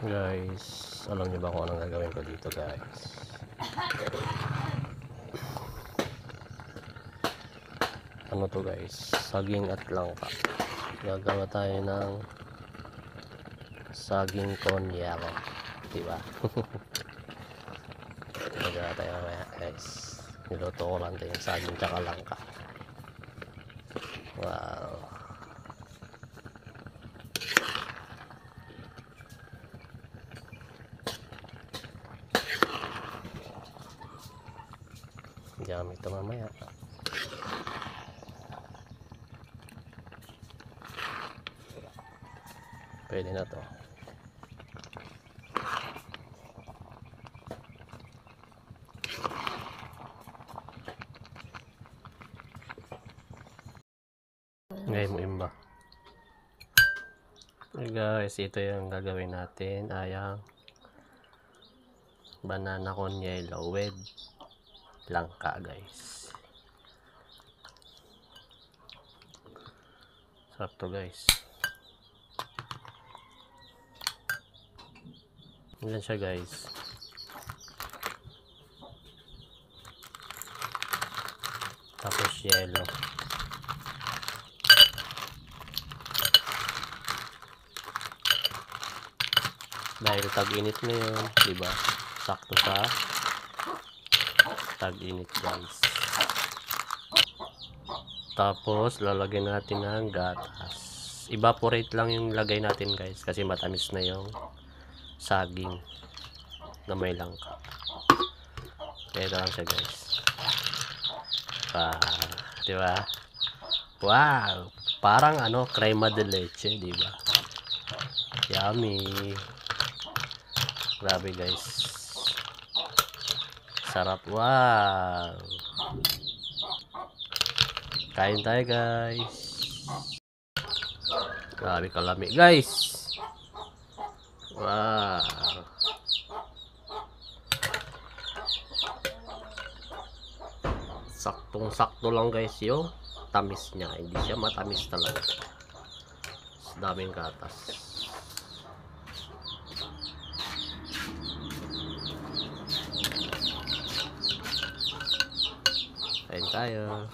Guys, alam niyo ba kung anong gagawin ko dito, guys? Ano to, guys? Saging at langka. Gagawa tayo ng saging konyako, diba? Gagawa tayo mamaya, guys. Niluto ko lang tayo yung saging tsaka langka. Wow. Gamit ito mamaya. Pwede na to. Ngayon mo imba. Okay guys, ito yung gagawin natin. Ayang banana con yellow with langka, guys. Sarap to, guys. Yan siya, guys. Tapos yellow. Dahil tag-init na yun, diba? Sakto sa tag-init, guys. Tapos lalagyan natin ng gatas. Evaporate lang yung lagay natin, guys, kasi matamis na yung saging na may langka. Kaya ito lang siya, guys. Diba? Wow! Parang ano, crema de leche, diba? Yummy! Grabe, guys. Sarap. Wow! Kain tayo, guys. Grabe kalami, guys. Wow! Saktong-sakto lang, guys, yung tamis niya. Hindi siya matamis talaga. Daming gatas. Kain tayo.